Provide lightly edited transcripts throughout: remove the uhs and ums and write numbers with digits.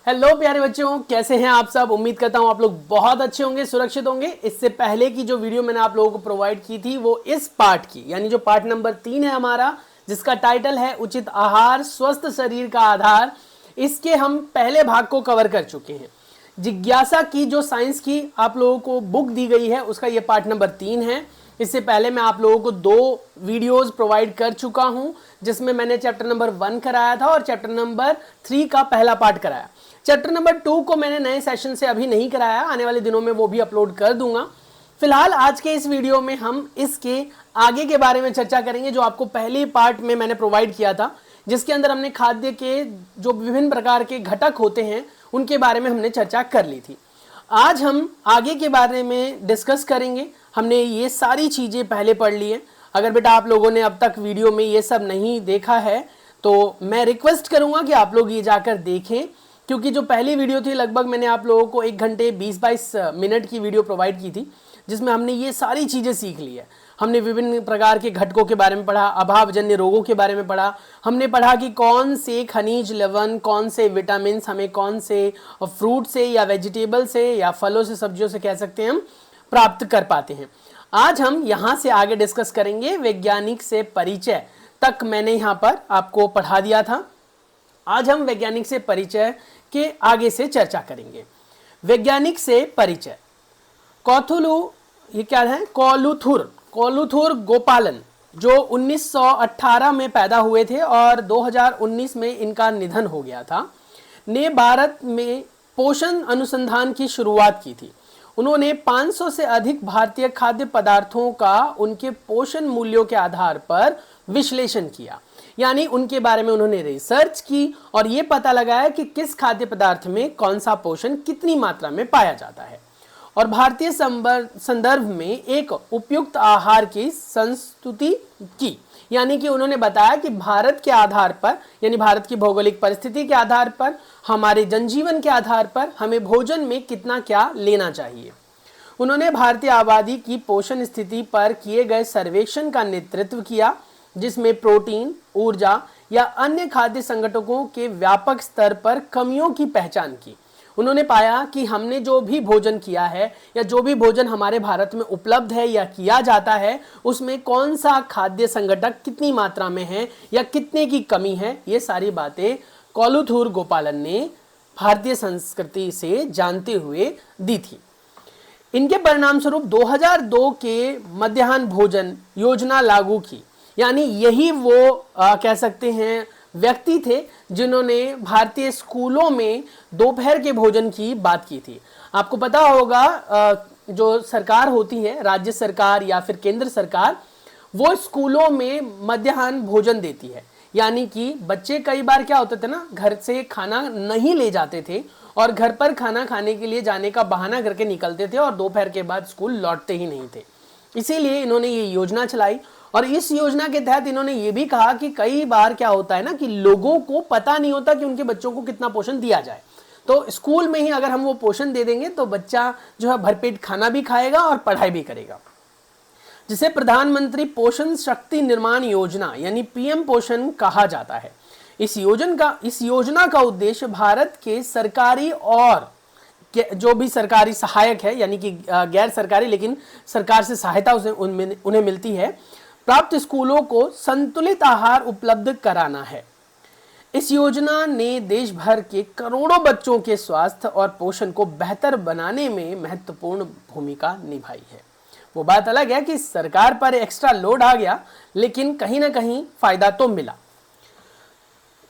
Hello प्यारे बच्चों, कैसे हैं आप सब। उम्मीद करता हूं आप लोग बहुत अच्छे होंगे, सुरक्षित होंगे। इससे पहले की जो वीडियो मैंने आप लोगों को प्रोवाइड की थी वो इस पार्ट की, यानी जो पार्ट नंबर 3 है हमारा, जिसका टाइटल है उचित आहार स्वस्थ शरीर का आधार, इसके हम पहले भाग को कवर कर चुके हैं। जिज्ञासा की जो साइंस की आप लोगों को बुक दी गई है उसका ये पार्ट नंबर 3 है। इससे पहले मैं आप लोगों को 2 वीडियोस प्रोवाइड कर चुका हूं, जिसमें मैंने चैप्टर नंबर 1 कराया था और चैप्टर नंबर 3 का पहला पार्ट कराया। चैप्टर नंबर 2 को मैंने नए सेशन से अभी नहीं कराया, आने वाले दिनों में वो भी अपलोड कर दूंगा। फिलहाल आज के इस वीडियो में हम इसके आगे के बारे में चर्चा करेंगे, जो आपको पहले पार्ट में मैंने प्रोवाइड किया था, जिसके अंदर हमने खाद्य के जो विभिन्न प्रकार के घटक होते हैं उनके बारे में हमने चर्चा कर ली थी। आज हम आगे के बारे में डिस्कस करेंगे। हमने ये सारी चीज़ें पहले पढ़ ली हैं। अगर बेटा आप लोगों ने अब तक वीडियो में ये सब नहीं देखा है तो मैं रिक्वेस्ट करूंगा कि आप लोग ये जाकर देखें, क्योंकि जो पहली वीडियो थी लगभग मैंने आप लोगों को 1 घंटे 20-22 मिनट की वीडियो प्रोवाइड की थी, जिसमें हमने ये सारी चीज़ें सीख ली है। हमने विभिन्न प्रकार के घटकों के बारे में पढ़ा, अभावजन्य रोगों के बारे में पढ़ा, हमने पढ़ा कि कौन से खनिज लवण, कौन से विटामिन हमें कौन से फ्रूट से या वेजिटेबल से या फलों से, सब्जियों से कह सकते हैं हम प्राप्त कर पाते हैं। आज हम यहाँ से आगे डिस्कस करेंगे। वैज्ञानिक से परिचय तक मैंने यहाँ पर आपको पढ़ा दिया था। आज हम वैज्ञानिक से परिचय के आगे से चर्चा करेंगे। वैज्ञानिक से परिचय। कौथुलू, ये क्या है, कोलुथुर गोपालन, जो 1918 में पैदा हुए थे और 2019 में इनका निधन हो गया था, ने भारत में पोषण अनुसंधान की शुरुआत की थी। उन्होंने 500 से अधिक भारतीय खाद्य पदार्थों का उनके पोषण मूल्यों के आधार पर विश्लेषण किया, यानी उनके बारे में उन्होंने रिसर्च की और ये पता लगाया कि किस खाद्य पदार्थ में कौन सा पोषण कितनी मात्रा में पाया जाता है, और भारतीय संदर्भ में एक उपयुक्त आहार की संस्तुति की। यानी कि उन्होंने बताया कि भारत के आधार पर, यानी भारत की भौगोलिक परिस्थिति के आधार पर, हमारे जनजीवन के आधार पर हमें भोजन में कितना क्या लेना चाहिए। उन्होंने भारतीय आबादी की पोषण स्थिति पर किए गए सर्वेक्षण का नेतृत्व किया, जिसमें प्रोटीन, ऊर्जा या अन्य खाद्य संगठनों के व्यापक स्तर पर कमियों की पहचान की। उन्होंने पाया कि हमने जो भी भोजन किया है या जो भी भोजन हमारे भारत में उपलब्ध है या किया जाता है, उसमें कौन सा खाद्य संगठक कितनी मात्रा में है या कितने की कमी है, ये सारी बातें कोलुथुर गोपालन ने भारतीय संस्कृति से जानते हुए दी थी। इनके परिणाम स्वरूप 2002 के मध्याह्न भोजन योजना लागू की, यानी यही वो कह सकते हैं व्यक्ति थे जिन्होंने भारतीय स्कूलों में दोपहर के भोजन की बात की थी। आपको पता होगा जो सरकार होती है, राज्य सरकार या फिर केंद्र सरकार, वो स्कूलों में मध्याह्न भोजन देती है। यानी कि बच्चे कई बार क्या होते थे ना, घर से खाना नहीं ले जाते थे और घर पर खाना खाने के लिए जाने का बहाना करके निकलते थे और दोपहर के बाद स्कूल लौटते ही नहीं थे। इसीलिए इन्होंने ये योजना चलाई और इस योजना के तहत इन्होंने ये भी कहा कि कई बार क्या होता है ना कि लोगों को पता नहीं होता कि उनके बच्चों को कितना पोषण दिया जाए, तो स्कूल में ही अगर हम वो पोषण दे देंगे तो बच्चा जो है भरपेट खाना भी खाएगा और पढ़ाई भी करेगा, जिसे प्रधानमंत्री पोषण शक्ति निर्माण योजना यानी पीएम पोषण कहा जाता है। इस योजना का उद्देश्य भारत के सरकारी और जो भी सरकारी सहायक है, यानी कि गैर सरकारी लेकिन सरकार से सहायता उन्हें मिलती है, प्राप्त स्कूलों को संतुलित आहार उपलब्ध कराना है। इस योजना ने देश भर के करोड़ों बच्चों के स्वास्थ्य और पोषण को बेहतर बनाने में महत्वपूर्ण भूमिका निभाई है। वो बात अलग है कि सरकार पर एक्स्ट्रा लोड आ गया, लेकिन कहीं ना कहीं फायदा तो मिला।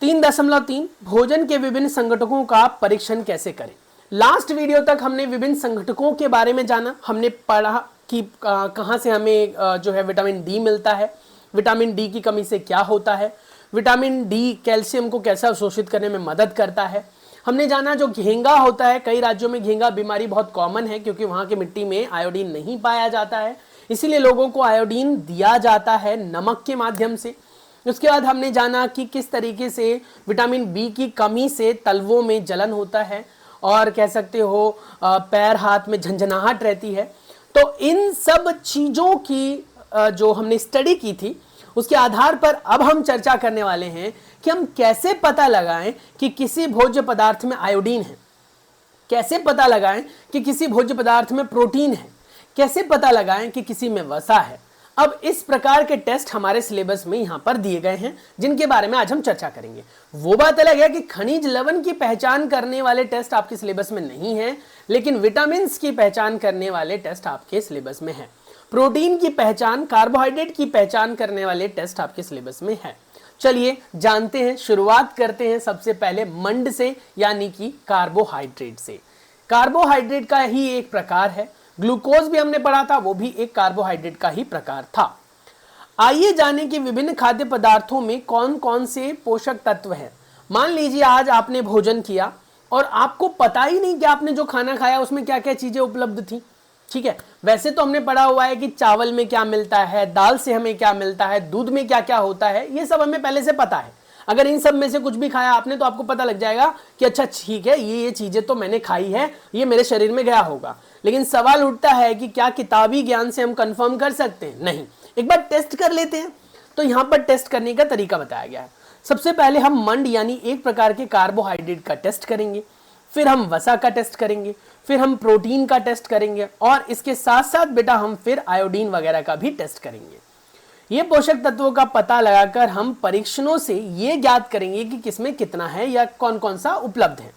3.3 भोजन के विभिन्न संगठकों का परीक्षण कैसे करें। लास्ट वीडियो तक हमने विभिन्न संगठकों के बारे में जाना, हमने पढ़ा कि कहाँ से हमें जो है विटामिन डी मिलता है, विटामिन डी की कमी से क्या होता है, विटामिन डी कैल्शियम को कैसे अवशोषित करने में मदद करता है। हमने जाना जो घेंगा होता है, कई राज्यों में घेंगा बीमारी बहुत कॉमन है क्योंकि वहाँ की मिट्टी में आयोडीन नहीं पाया जाता है, इसीलिए लोगों को आयोडीन दिया जाता है नमक के माध्यम से। उसके बाद हमने जाना कि किस तरीके से विटामिन बी की कमी से तलवों में जलन होता है और कह सकते हो पैर हाथ में झंझनाहट रहती है। तो इन सब चीज़ों की जो हमने स्टडी की थी उसके आधार पर अब हम चर्चा करने वाले हैं कि हम कैसे पता लगाएं कि किसी भोज्य पदार्थ में आयोडीन है, कैसे पता लगाएं कि किसी भोज्य पदार्थ में प्रोटीन है, कैसे पता लगाएं कि किसी में वसा है। अब इस प्रकार के टेस्ट हमारे सिलेबस में यहां पर दिए गए हैं, जिनके बारे में आज हम चर्चा करेंगे। वो बात अलग है कि खनिज लवण की पहचान करने वाले टेस्ट आपके सिलेबस में नहीं है, लेकिन विटामिन की पहचान करने वाले टेस्ट आपके सिलेबस में है। प्रोटीन की पहचान, कार्बोहाइड्रेट की पहचान करने वाले टेस्ट आपके सिलेबस में है। चलिए जानते हैं, शुरुआत करते हैं सबसे पहले मंड से, यानी कि कार्बोहाइड्रेट से। कार्बोहाइड्रेट का ही एक प्रकार है, ग्लूकोज भी हमने पढ़ा था, वो भी एक कार्बोहाइड्रेट का ही प्रकार था। आइए जानें कि विभिन्न खाद्य पदार्थों में कौन कौन से पोषक तत्व हैं। मान लीजिए आज आपने भोजन किया और आपको पता ही नहीं कि आपने जो खाना खाया उसमें क्या क्या चीजें उपलब्ध थी। ठीक है, वैसे तो हमने पढ़ा हुआ है कि चावल में क्या मिलता है, दाल से हमें क्या मिलता है, दूध में क्या क्या होता है, ये सब हमें पहले से पता है। अगर इन सब में से कुछ भी खाया आपने तो आपको पता लग जाएगा कि अच्छा ठीक है, ये चीजें तो मैंने खाई है, ये मेरे शरीर में गया होगा। लेकिन सवाल उठता है कि क्या किताबी ज्ञान से हम कंफर्म कर सकते हैं? नहीं, एक बार टेस्ट कर लेते हैं। तो यहां पर टेस्ट करने का तरीका बताया गया है। सबसे पहले हम मंड यानी एक प्रकार के कार्बोहाइड्रेट का टेस्ट करेंगे, फिर हम वसा का टेस्ट करेंगे, फिर हम प्रोटीन का टेस्ट करेंगे, और इसके साथ साथ बेटा हम फिर आयोडीन वगैरह का भी टेस्ट करेंगे। ये पोषक तत्वों का पता लगाकर हम परीक्षणों से ये ज्ञात करेंगे कि किसमें कितना है या कौन कौन सा उपलब्ध है,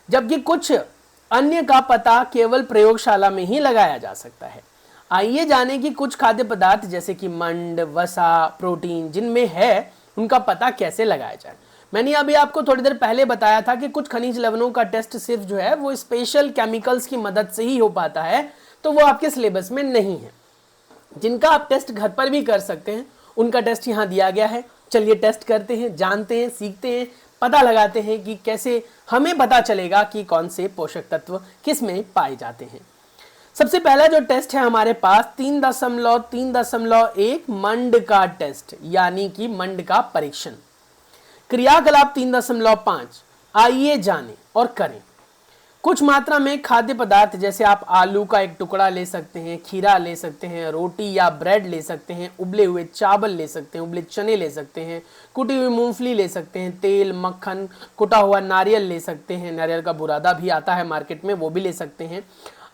जबकि कुछ अन्य का पता केवल प्रयोगशाला में ही लगाया जा सकता है। आइए जानें कि कुछ खाद्य पदार्थ जैसे कि मंड, वसा, प्रोटीन जिनमें है उनका पता कैसे लगाया जाए। मैंने अभी आपको थोड़ी देर पहले बताया था कि कुछ खनिज लवणों का टेस्ट सिर्फ जो है वो स्पेशल केमिकल्स की मदद से ही हो पाता है, तो वो आपके सिलेबस में नहीं है। जिनका आप टेस्ट घर पर भी कर सकते हैं उनका टेस्ट यहाँ दिया गया है। चलिए टेस्ट करते हैं, जानते हैं, सीखते हैं, पता लगाते हैं कि कैसे हमें पता चलेगा कि कौन से पोषक तत्व किस में पाए जाते हैं। सबसे पहला जो टेस्ट है हमारे पास 3.3.1 मंड का टेस्ट, यानी कि मंड का परीक्षण। क्रियाकलाप 3.5 आइए जानें और करें। कुछ मात्रा में खाद्य पदार्थ जैसे आप आलू का एक टुकड़ा ले सकते हैं, खीरा ले सकते हैं, रोटी या ब्रेड ले सकते हैं, उबले हुए चावल ले सकते हैं, उबले चने ले सकते हैं, कुटी हुई मूंगफली ले सकते हैं, तेल, मक्खन, कुटा हुआ नारियल ले सकते हैं, नारियल का बुरादा भी आता है मार्केट में, वो भी ले सकते हैं।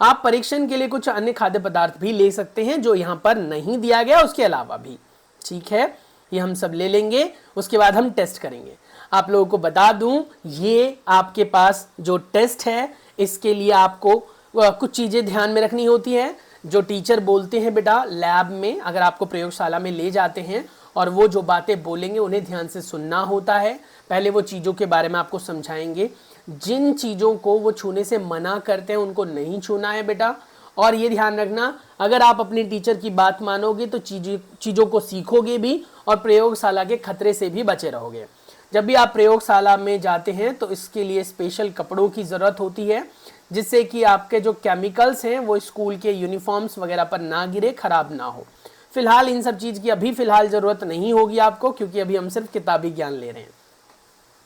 आप परीक्षण के लिए कुछ अन्य खाद्य पदार्थ भी ले सकते हैं जो यहाँ पर नहीं दिया गया, उसके अलावा भी। ठीक है, ये हम सब ले लेंगे, उसके बाद हम टेस्ट करेंगे। आप लोगों को बता दूं, ये आपके पास जो टेस्ट है इसके लिए आपको कुछ चीजें ध्यान में रखनी होती है। जो टीचर बोलते हैं बेटा लैब में, अगर आपको प्रयोगशाला में ले जाते हैं और वो जो बातें बोलेंगे उन्हें ध्यान से सुनना होता है। पहले वो चीज़ों के बारे में आपको समझाएंगे, जिन चीज़ों को वो छूने से मना करते हैं उनको नहीं छूना है बेटा। और ये ध्यान रखना, अगर आप अपने टीचर की बात मानोगे तो चीज़ों को सीखोगे भी और प्रयोगशाला के खतरे से भी बचे रहोगे। जब भी आप प्रयोगशाला में जाते हैं तो इसके लिए स्पेशल कपड़ों की ज़रूरत होती है, जिससे कि आपके जो केमिकल्स हैं वो स्कूल के यूनिफॉर्म्स वगैरह पर ना गिरे, खराब ना हो। फिलहाल इन सब चीज़ की अभी फिलहाल ज़रूरत नहीं होगी आपको, क्योंकि अभी हम सिर्फ किताबी ज्ञान ले रहे हैं।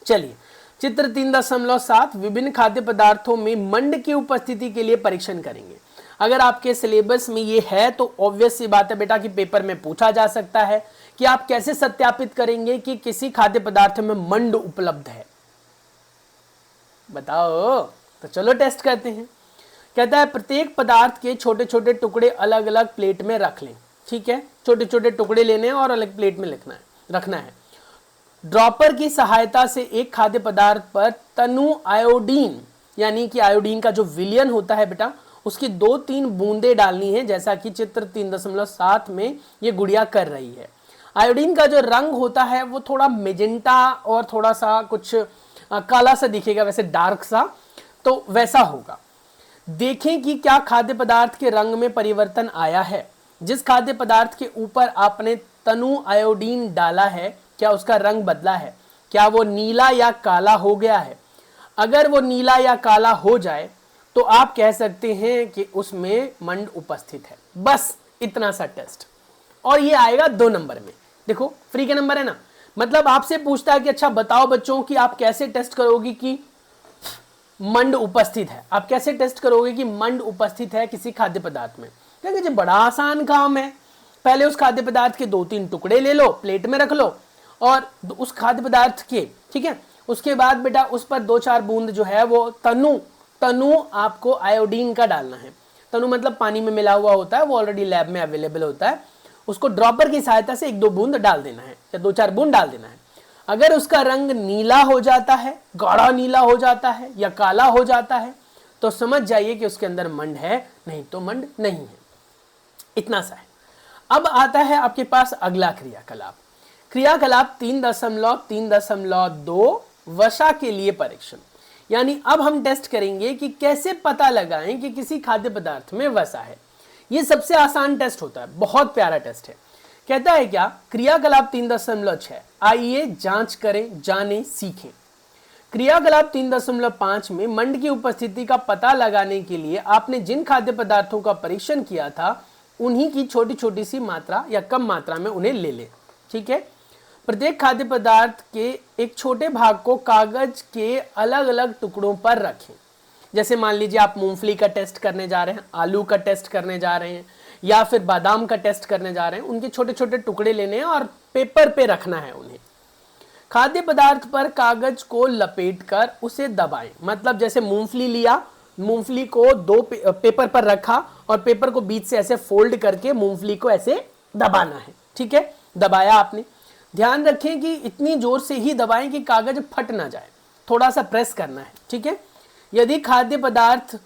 चलिए, चित्र 3.7 विभिन्न खाद्य पदार्थों में मंड की उपस्थिति के लिए परीक्षण करेंगे। अगर आपके सिलेबस में ये है तो ऑब्वियस सी बात है बेटा कि पेपर में पूछा जा सकता है कि आप कैसे सत्यापित करेंगे कि किसी खाद्य पदार्थ में मंड उपलब्ध है। बताओ, तो चलो टेस्ट करते हैं। कहता है प्रत्येक पदार्थ के छोटे छोटे टुकड़े अलग अलग प्लेट में रख लें। ठीक है, छोटे छोटे टुकड़े लेने हैं और अलग प्लेट में रखना है। ड्रॉपर की सहायता से एक खाद्य पदार्थ पर तनु आयोडीन, यानी कि आयोडीन का जो विलयन होता है बेटा, उसकी 2-3 बूंदे डालनी है, जैसा कि चित्र 3.7 में ये गुड़िया कर रही है। आयोडीन का जो रंग होता है वो थोड़ा मेजेंटा और थोड़ा सा कुछ काला सा दिखेगा, वैसे डार्क सा, तो वैसा होगा। देखें कि क्या खाद्य पदार्थ के रंग में परिवर्तन आया है। जिस खाद्य पदार्थ के ऊपर आपने तनु आयोडीन डाला है, क्या उसका रंग बदला है, क्या वो नीला या काला हो गया है। अगर वो नीला या काला हो जाए तो आप कह सकते हैं कि उसमें मंड उपस्थित है। बस इतना सा टेस्ट, और ये आएगा 2 नंबर में। देखो फ्री के नंबर है ना, मतलब आपसे पूछता है कि अच्छा बताओ बच्चों कि आप कैसे टेस्ट करोगे कि मंड उपस्थित है। आप कैसे टेस्ट करोगे कि मंड उपस्थित है किसी खाद्य पदार्थ में। क्योंकि जो बड़ा आसान काम है, पहले उस खाद्य पदार्थ के 2-3 टुकड़े ले लो, प्लेट में रख लो, और उस खाद्य पदार्थ के, ठीक है, उसके बाद बेटा उस पर 2-4 बूंद जो है वो तनु आपको आयोडीन का डालना है। तनु मतलब पानी में मिला हुआ होता है, वो ऑलरेडी लैब में अवेलेबल होता है। उसको ड्रॉपर की सहायता से 1-2 बूंद डाल देना है या 2-4 बूंद डाल देना है। अगर उसका रंग नीला हो जाता है, गाढ़ा नीला हो जाता है या काला हो जाता है, तो समझ जाइए कि उसके अंदर मंड है, नहीं तो मंड नहीं है। इतना सा है। अब आता है आपके पास अगला क्रियाकलाप। क्रियाकलाप 3.3.2 वसा के लिए परीक्षण। यानी अब हम टेस्ट करेंगे कि कैसे पता लगाएं कि किसी खाद्य पदार्थ में वसा है। ये सबसे आसान टेस्ट होता है, बहुत प्यारा टेस्ट है। कहता है क्या, क्रियाकलाप 3.6 आइए जांच करें, जाने, सीखें। क्रियाकलाप 3.5 में मंड की उपस्थिति का पता लगाने के लिए आपने जिन खाद्य पदार्थों का परीक्षण किया था उन्हीं की छोटी छोटी सी मात्रा या कम मात्रा में उन्हें ले लें। ठीक है, प्रत्येक खाद्य पदार्थ के एक छोटे भाग को कागज के अलग अलग टुकड़ों पर रखें। जैसे मान लीजिए आप मूंगफली का टेस्ट करने जा रहे हैं, आलू का टेस्ट करने जा रहे हैं, या फिर बादाम का टेस्ट करने जा रहे हैं। उनके छोटे छोटे टुकड़े लेने हैं और पेपर पे रखना है उन्हें। खाद्य पदार्थ पर कागज को लपेटकर उसे दबाएं। मतलब जैसे मूंगफली लिया, मूंगफली को 2 पेपर पर रखा और पेपर को बीच से ऐसे फोल्ड करके मूंगफली को ऐसे दबाना है। ठीक है, दबाया आपने। ध्यान रखें कि इतनी जोर से ही दबाएं कि कागज फट ना जाए, थोड़ा सा प्रेस करना है। ठीक है, यदि खाद्य पदार्थ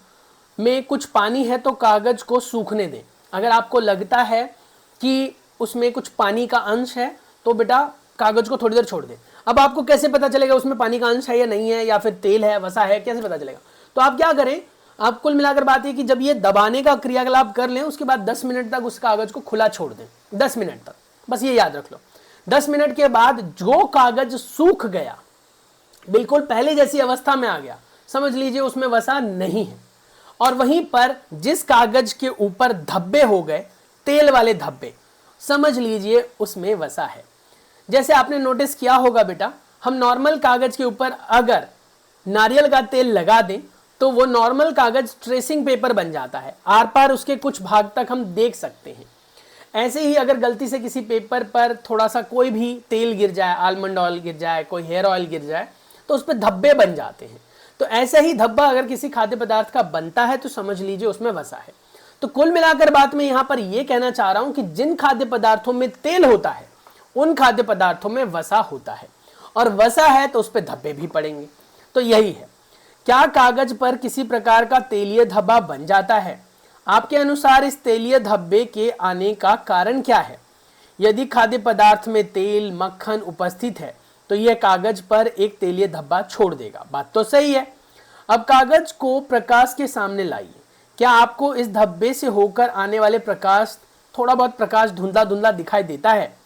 में कुछ पानी है तो कागज को सूखने दें। अगर आपको लगता है कि उसमें कुछ पानी का अंश है तो बेटा कागज को थोड़ी देर छोड़ दें। अब आपको कैसे पता चलेगा उसमें पानी का अंश है या नहीं है, या फिर तेल है, वसा है, कैसे पता चलेगा? तो आप क्या करें, आप कुल मिलाकर बात है कि जब ये दबाने का क्रियाकलाप कर लें उसके बाद 10 मिनट तक उस कागज को खुला छोड़ दें। 10 मिनट तक, बस ये याद रख लो। 10 मिनट के बाद जो कागज सूख गया, बिल्कुल पहले जैसी अवस्था में आ गया, समझ लीजिए उसमें वसा नहीं है। और वहीं पर जिस कागज के ऊपर धब्बे हो गए, तेल वाले धब्बे, समझ लीजिए उसमें वसा है। जैसे आपने नोटिस किया होगा बेटा, हम नॉर्मल कागज के ऊपर अगर नारियल का तेल लगा दें तो वो नॉर्मल कागज ट्रेसिंग पेपर बन जाता है, आर पार उसके कुछ भाग तक हम देख सकते हैं। ऐसे ही अगर गलती से किसी पेपर पर थोड़ा सा कोई भी तेल गिर जाए, आलमंड ऑयल गिर जाए, कोई हेयर ऑयल गिर जाए, तो उस पर धब्बे बन जाते हैं। तो ऐसा ही धब्बा अगर किसी खाद्य पदार्थ का बनता है तो समझ लीजिए उसमें वसा है। तो कुल मिलाकर बात में यहां पर यह कहना चाह रहा हूं कि जिन खाद्य पदार्थों में तेल होता है उन खाद्य पदार्थों में वसा होता है, और वसा है तो उस पर धब्बे भी पड़ेंगे। तो यही है। क्या कागज पर किसी प्रकार का तेलीय धब्बा बन जाता है? आपके अनुसार इस तेलीय धब्बे के आने का कारण क्या है? यदि खाद्य पदार्थ में तेल, मक्खन उपस्थित है तो यह कागज पर एक तेलीय धब्बा छोड़ देगा। बात तो सही है। अब कागज को प्रकाश के सामने लाइए। क्या आपको इस धब्बे से होकर आने वाले प्रकाश, थोड़ा बहुत प्रकाश धुंधला धुंधला दिखाई देता है?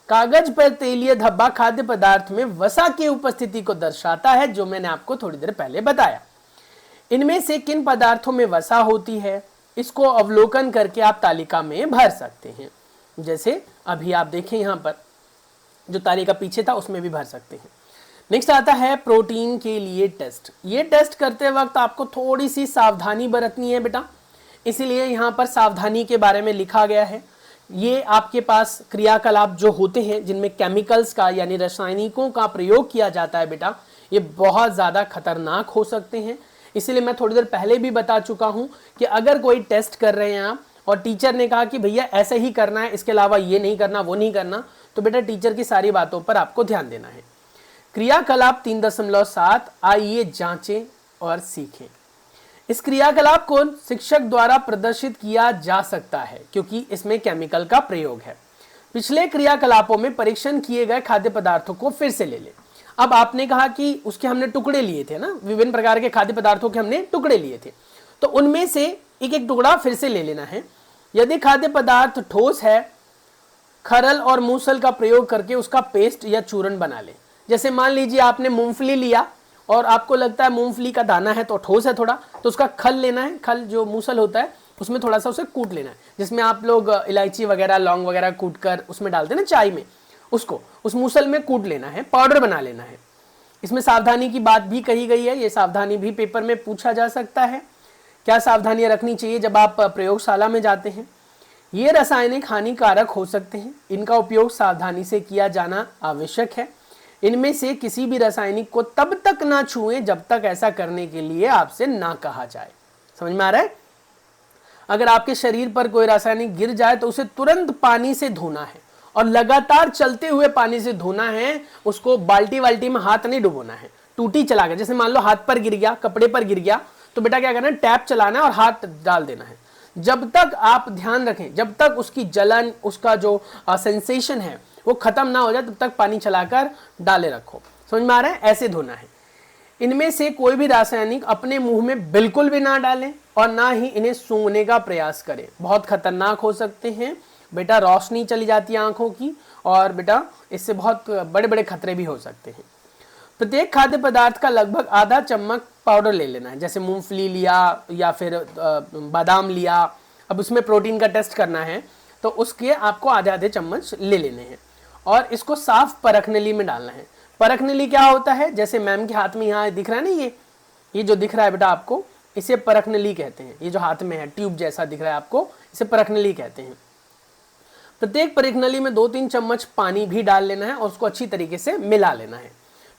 कागज पर तेलीय धब्बा खाद्य पदार्थ में वसा की उपस्थिति को दर्शाता है, जो मैंने आपको थोड़ी देर पहले बताया। इनमें से किन पदार्थों में वसा होती है, इसको अवलोकन करके आप तालिका में भर सकते हैं। जैसे अभी आप देखें यहाँ पर जो तालिका पीछे था उसमें भी भर सकते हैं। नेक्स्ट आता है प्रोटीन के लिए टेस्ट। ये टेस्ट करते वक्त आपको थोड़ी सी सावधानी बरतनी है बेटा, इसीलिए यहाँ पर सावधानी के बारे में लिखा गया है। ये आपके पास क्रियाकलाप जो होते हैं जिनमें केमिकल्स का यानी रासायनिकों का प्रयोग किया जाता है बेटा, ये बहुत ज़्यादा खतरनाक हो सकते हैं। इसीलिए मैं थोड़ी देर पहले भी बता चुका हूँ कि अगर कोई टेस्ट कर रहे हैं आप और टीचर ने कहा कि भैया ऐसे ही करना है, इसके अलावा ये नहीं करना, वो नहीं करना, तो बेटा टीचर की सारी बातों पर आपको ध्यान देना है। क्रियाकलाप 3.7 आइए जांचें और सीखें। इस क्रियाकलाप को शिक्षक द्वारा प्रदर्शित किया जा सकता है क्योंकि इसमें केमिकल का प्रयोग है। पिछले क्रियाकलापों में परीक्षण किए गए खाद्य पदार्थों को फिर से ले लें। अब आपने कहा कि उसके हमने टुकड़े लिए थे ना, विभिन्न प्रकार के खाद्य पदार्थों के हमने टुकड़े लिए थे, तो उनमें से एक एक टुकड़ा फिर से ले लेना है। यदि खाद्य पदार्थ ठोस है, खरल और मूसल का प्रयोग करके उसका पेस्ट या चूर्ण बना लें। जैसे मान लीजिए आपने मूंगफली लिया और आपको लगता है मूंगफली का दाना है तो ठोस है थोड़ा, तो उसका खल लेना है, खल जो मूसल होता है उसमें थोड़ा सा उसे कूट लेना है, जिसमें आप लोग इलायची वगैरह, लौंग वगैरह कूट कर उसमें डालते हैं ना चाय में, उसको उस मूसल में कूट लेना है, पाउडर बना लेना है। इसमें सावधानी की बात भी कही गई है, ये सावधानी भी पेपर में पूछा जा सकता है। क्या सावधानियां रखनी चाहिए जब आप प्रयोगशाला में जाते हैं? ये रासायनिक हानिकारक हो सकते हैं, इनका उपयोग सावधानी से किया जाना आवश्यक है। इनमें से किसी भी रासायनिक को तब तक ना छुएं जब तक ऐसा करने के लिए आपसे ना कहा जाए। समझ में आ रहा है? अगर आपके शरीर पर कोई रासायनिक गिर जाए तो उसे तुरंत पानी से धोना है और लगातार चलते हुए पानी से धोना है। उसको बाल्टी वाल्टी में हाथ नहीं डुबोना है। टूटी चला गया, जैसे मान लो हाथ पर गिर गया, कपड़े पर गिर गया, तो बेटा क्या करना है, टैप चलाना है और हाथ डाल देना है। जब तक आप ध्यान रखें, जब तक उसकी जलन, उसका जो सेंसेशन है वो खत्म ना हो जाए, तब तक पानी चलाकर डाले रखो। समझ में आ रहा है? ऐसे धोना है। इनमें से कोई भी रासायनिक अपने मुंह में बिल्कुल भी ना डालें और ना ही इन्हें सूंघने का प्रयास करें। बहुत खतरनाक हो सकते हैं बेटा, रोशनी चली जाती है आंखों की और बेटा इससे बहुत बड़े बड़े खतरे भी हो सकते हैं। प्रत्येक खाद्य पदार्थ का लगभग आधा चम्मच पाउडर ले लेना है। जैसे मूंगफली लिया या फिर बादाम लिया, अब उसमें प्रोटीन का टेस्ट करना है तो उसके आपको आधे आधे चम्मच ले लेने हैं और इसको साफ परख नली में डालना है। परख नली क्या होता है? जैसे मैम के हाथ में यहाँ दिख रहा है ना, ये जो दिख रहा है बेटा आपको, इसे परख नली कहते हैं। ये जो हाथ में है ट्यूब जैसा दिख रहा है आपको, इसे परख नली कहते हैं। प्रत्येक परख नली में 2-3 चम्मच पानी भी डाल लेना है और उसको अच्छी तरीके से मिला लेना है।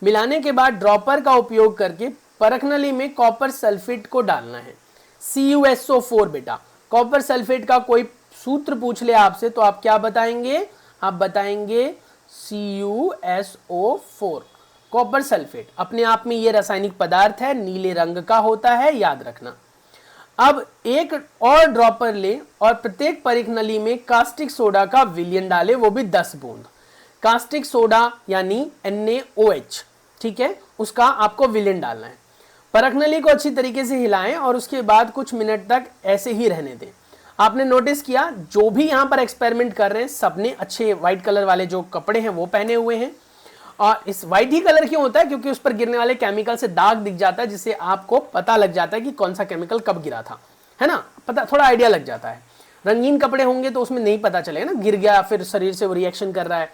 मिलाने के बाद ड्रॉपर का उपयोग करके परख नली में कॉपर सल्फेट को डालना है, CuSO4 बेटा। कॉपर सल्फेट का कोई सूत्र पूछ ले आपसे तो आप क्या बताएंगे? आप बताएंगे CuSO4। कॉपर सल्फेट अपने आप में ये रासायनिक पदार्थ है, नीले रंग का होता है, याद रखना। अब एक और ड्रॉपर ले और प्रत्येक परख नली में कास्टिक सोडा का विलयन डाले, वो भी 10 बूंद। कास्टिक सोडा यानी NaOH, ठीक है, उसका आपको विलयन डालना है। परख नली को अच्छी तरीके से हिलाएं और उसके बाद कुछ मिनट तक ऐसे ही रहने दें। आपने नोटिस किया जो भी यहाँ पर एक्सपेरिमेंट कर रहे हैं सबने अच्छे व्हाइट कलर वाले जो कपड़े हैं वो पहने हुए हैं। और इस व्हाइट ही कलर क्यों होता है? क्योंकि उस पर गिरने वाले केमिकल से दाग दिख जाता है, जिससे आपको पता लग जाता है कि कौन सा केमिकल कब गिरा था, है ना? पता, थोड़ा आइडिया लग जाता है। रंगीन कपड़े होंगे तो उसमें नहीं पता चलेगा ना, गिर गया फिर शरीर से वो रिएक्शन कर रहा है।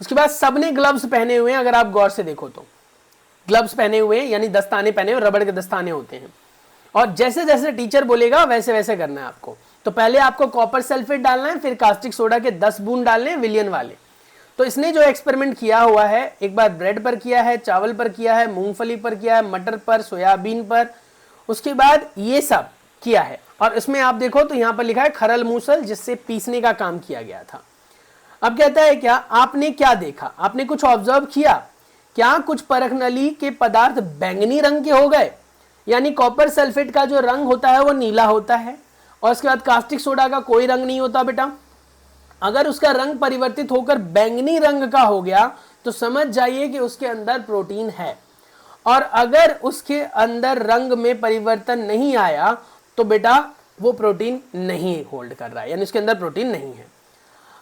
उसके बाद सबने ग्लव्स पहने हुए हैं, अगर आप गौर से देखो तो ग्लव्स पहने हुए हैं, यानी दस्ताने पहने हुए, रबड़ के दस्ताने होते हैं। और जैसे जैसे टीचर बोलेगा वैसे वैसे करना है आपको। तो पहले आपको कॉपर सल्फेट डालना है, फिर कास्टिक सोडा के 10 बूंद डालने हैं विलयन वाले। तो इसने जो एक्सपेरिमेंट किया हुआ है, एक बार ब्रेड पर किया है, चावल पर किया है, मूंगफली पर किया है, मटर पर, सोयाबीन पर, उसके बाद ये सब किया है। और इसमें आप देखो तो यहाँ पर लिखा है खरल मूसल, जिससे पीसने का काम किया गया था। अब कहता है क्या आपने क्या देखा? आपने कुछ ऑब्जर्व किया क्या? कुछ परख नली के पदार्थ बैंगनी रंग के हो गए, यानी कॉपर सल्फेट का जो रंग होता है वो नीला होता है, और उसके बाद कास्टिक सोडा का कोई रंग नहीं होता बेटा। अगर उसका रंग परिवर्तित होकर बैंगनी रंग का हो गया तो समझ जाइए कि उसके अंदर प्रोटीन है, और अगर उसके अंदर रंग में परिवर्तन नहीं आया तो बेटा वो प्रोटीन नहीं होल्ड कर रहा है, यानी उसके अंदर प्रोटीन नहीं है।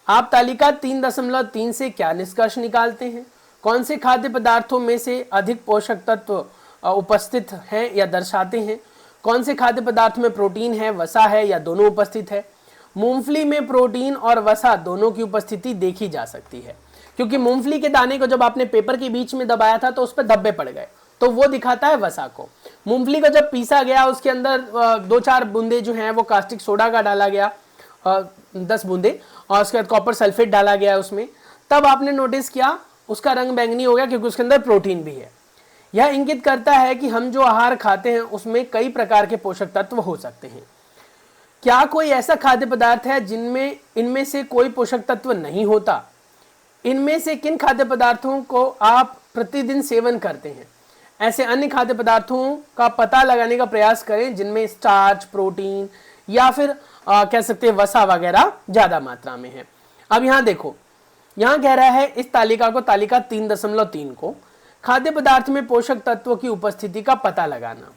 आप तालिका 3.3 से क्या निष्कर्ष निकालते हैं? कौन से खाद्य पदार्थों में से अधिक पोषक तत्व उपस्थित हैं या दर्शाते हैं? कौन से खाद्य पदार्थ में प्रोटीन है, वसा है, या दोनों उपस्थित है? मूंगफली में प्रोटीन और वसा दोनों की उपस्थिति देखी जा सकती है, क्योंकि मूंगफली के दाने को जब आपने पेपर के बीच में दबाया था तो उस पर धब्बे पड़ गए, तो वो दिखाता है वसा को। मूंगफली को जब पीसा गया उसके अंदर 2-4 बूंदे जो हैं वो कास्टिक सोडा का डाला गया, 10 बूंदे, और उसके बाद कॉपर सल्फेट डाला गया उसमें, तब आपने नोटिस किया उसका रंग बैंगनी हो गया, क्योंकि उसके अंदर प्रोटीन भी है। यह इंगित करता है कि हम जो आहार खाते हैं उसमें कई प्रकार के पोषक तत्व हो सकते हैं। क्या कोई ऐसा खाद्य पदार्थ है जिनमें इनमें से कोई पोषक तत्व नहीं होता? इनमें से किन खाद्य पदार्थों को आप प्रतिदिन सेवन करते हैं? ऐसे अन्य खाद्य पदार्थों का पता लगाने का प्रयास करें जिनमें स्टार्च, प्रोटीन या फिर कह सकते हैं वसा वगैरह ज्यादा मात्रा में है। अब यहाँ देखो, यहाँ कह रहा है इस तालिका को, तालिका 3.3 को, खाद्य पदार्थ में पोषक तत्वों की उपस्थिति का पता लगाना।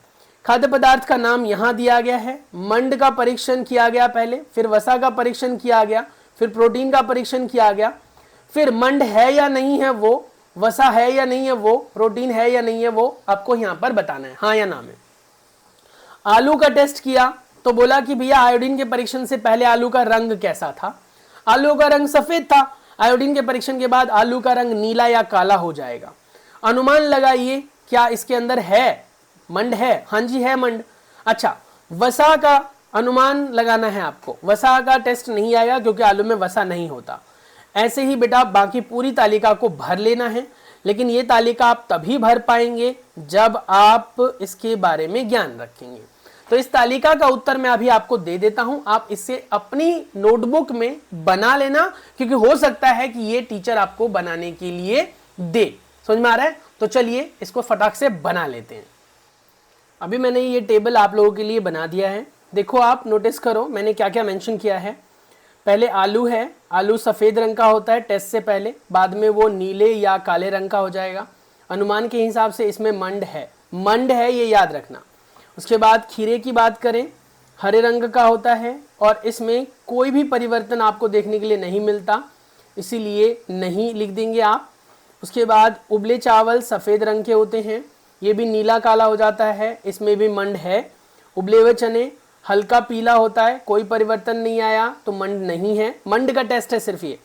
खाद्य पदार्थ का नाम यहाँ दिया गया है, मंड का परीक्षण किया गया पहले, फिर वसा का परीक्षण किया गया, फिर प्रोटीन का परीक्षण किया गया, फिर मंड है या नहीं है वो, वसा है या नहीं है वो, प्रोटीन है या नहीं है वो, आपको यहाँ पर बताना है, हाँ या ना में। आलू का टेस्ट किया तो बोला कि भैया आयोडीन के परीक्षण से पहले आलू का रंग कैसा था? आलू का रंग सफेद था, आयोडीन के परीक्षण के बाद आलू का रंग नीला या काला हो जाएगा। अनुमान लगाइए क्या इसके अंदर है मंड है? हाँ जी है मंड। अच्छा, वसा का अनुमान लगाना है आपको। वसा का टेस्ट नहीं आएगा क्योंकि आलू में वसा नहीं होता। ऐसे ही बेटा बाकी पूरी तालिका को भर लेना है, लेकिन ये तालिका आप तभी भर पाएंगे जब आप इसके बारे में ज्ञान रखेंगे। तो इस तालिका का उत्तर मैं अभी आपको दे देता हूं, आप इसे अपनी नोटबुक में बना लेना, क्योंकि हो सकता है कि ये टीचर आपको बनाने के लिए दे। समझ में आ रहा है? तो चलिए इसको फटाक से बना लेते हैं। अभी मैंने ये टेबल आप लोगों के लिए बना दिया है। देखो आप नोटिस करो मैंने क्या क्या मेंशन किया है। पहले आलू है, आलू सफ़ेद रंग का होता है टेस्ट से पहले, बाद में वो नीले या काले रंग का हो जाएगा। अनुमान के हिसाब से इसमें मंड है ये याद रखना। उसके बाद खीरे की बात करें, हरे रंग का होता है और इसमें कोई भी परिवर्तन आपको देखने के लिए नहीं मिलता, इसीलिए नहीं लिख देंगे आप। उसके बाद उबले चावल सफ़ेद रंग के होते हैं, ये भी नीला काला हो जाता है, इसमें भी मंड है। उबले हुए चने हल्का पीला होता है, कोई परिवर्तन नहीं आया तो मंड नहीं है, मंड का टेस्ट है सिर्फ ये।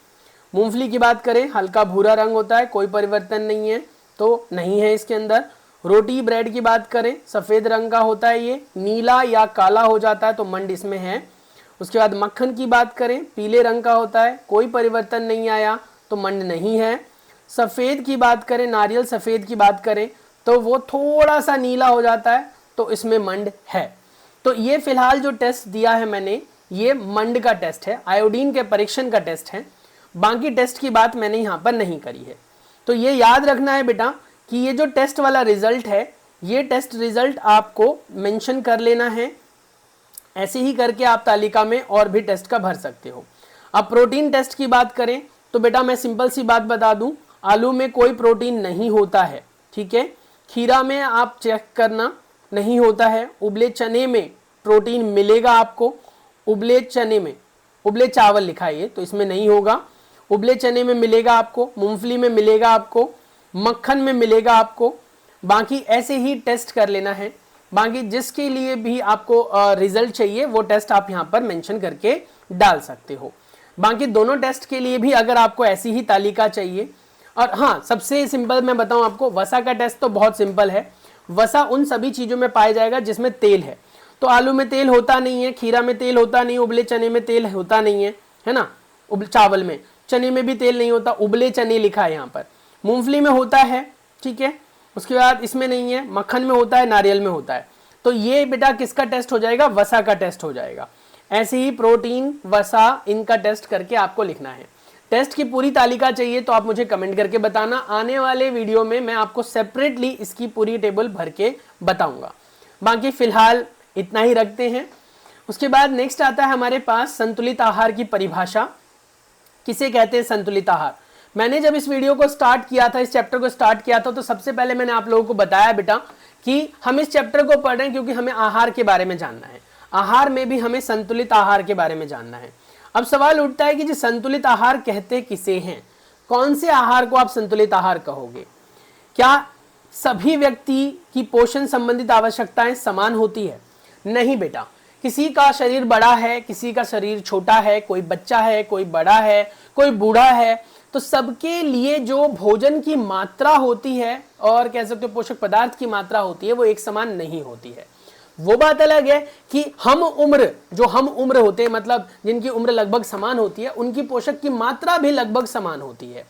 मूंगफली की बात करें हल्का भूरा रंग होता है, कोई परिवर्तन नहीं है तो नहीं है इसके अंदर। रोटी ब्रेड की बात करें सफ़ेद रंग का होता है, ये नीला या काला हो जाता है तो मंड इसमें है। उसके बाद मक्खन की बात करें पीले रंग का होता है, कोई परिवर्तन नहीं आया तो मंड नहीं है। सफ़ेद की बात करें, नारियल सफ़ेद की बात करें तो वो थोड़ा सा नीला हो जाता है तो इसमें मंड है। तो ये फिलहाल जो टेस्ट दिया है मैंने, ये मंड का टेस्ट है, आयोडीन के परीक्षण का टेस्ट है। बाकी टेस्ट की बात मैंने यहाँ पर नहीं करी है। तो ये याद रखना है बेटा कि ये जो टेस्ट वाला रिजल्ट है, ये टेस्ट रिजल्ट आपको मेंशन कर लेना है। ऐसे ही करके आप तालिका में और भी टेस्ट का भर सकते हो। अब प्रोटीन टेस्ट की बात करें तो बेटा मैं सिंपल सी बात बता दूं, आलू में कोई प्रोटीन नहीं होता है, ठीक है। खीरा में आप चेक करना नहीं होता है। उबले चने में प्रोटीन मिलेगा आपको, उबले चने में, उबले चावल लिखा है ये तो इसमें नहीं होगा। उबले चने में मिलेगा आपको, मूंगफली में मिलेगा आपको, मक्खन में मिलेगा आपको। बाकी ऐसे ही टेस्ट कर लेना है। बाकी जिसके लिए भी आपको रिजल्ट चाहिए वो टेस्ट आप यहाँ पर मेंशन करके डाल सकते हो। बाकी दोनों टेस्ट के लिए भी अगर आपको ऐसी ही तालिका चाहिए, और हाँ सबसे सिंपल मैं बताऊं आपको, वसा का टेस्ट तो बहुत सिंपल है। वसा उन सभी चीज़ों में पाया जाएगा जिसमें तेल है। तो आलू में तेल होता नहीं है, खीरा में तेल होता नहीं, उबले चने में तेल होता नहीं है ना। चावल में, चने में भी तेल नहीं होता, उबले चने लिखा है यहाँ पर। मूंगफली में होता है, ठीक है। उसके बाद इसमें नहीं है, मक्खन में होता है, नारियल में होता है। तो ये बेटा किसका टेस्ट हो जाएगा? वसा का टेस्ट हो जाएगा। ऐसे ही प्रोटीन, वसा, इनका टेस्ट करके आपको लिखना है। टेस्ट की पूरी तालिका चाहिए तो आप मुझे कमेंट करके बताना। आने वाले वीडियो में मैं आपको सेपरेटली इसकी पूरी टेबल भर के बताऊंगा। बाकी फिलहाल इतना ही रखते हैं। उसके बाद नेक्स्ट आता है हमारे पास संतुलित आहार की परिभाषा। किसे कहते हैं संतुलित आहार? मैंने जब इस वीडियो को स्टार्ट किया था, इस चैप्टर को स्टार्ट किया था, तो सबसे पहले मैंने आप लोगों को बताया बेटा कि हम इस चैप्टर को पढ़ रहे हैं क्योंकि हमें आहार के बारे में जानना है। आहार में भी हमें संतुलित आहार के बारे में जानना है। अब सवाल उठता है कि जी संतुलित आहार कहते किसे हैं? कौन से आहार को आप संतुलित आहार कहोगे? क्या सभी व्यक्ति की पोषण संबंधित आवश्यकताएं समान होती है? नहीं बेटा, किसी का शरीर बड़ा है, किसी का शरीर छोटा है, कोई बच्चा है, कोई बड़ा है, कोई बूढ़ा है, तो सबके लिए जो भोजन की मात्रा होती है और कह सकते हो पोषक पदार्थ की मात्रा होती है वो एक समान नहीं होती है। वो बात अलग है कि हम उम्र होते हैं, मतलब जिनकी उम्र लगभग समान होती है, उनकी पोषक की मात्रा भी लगभग समान होती है।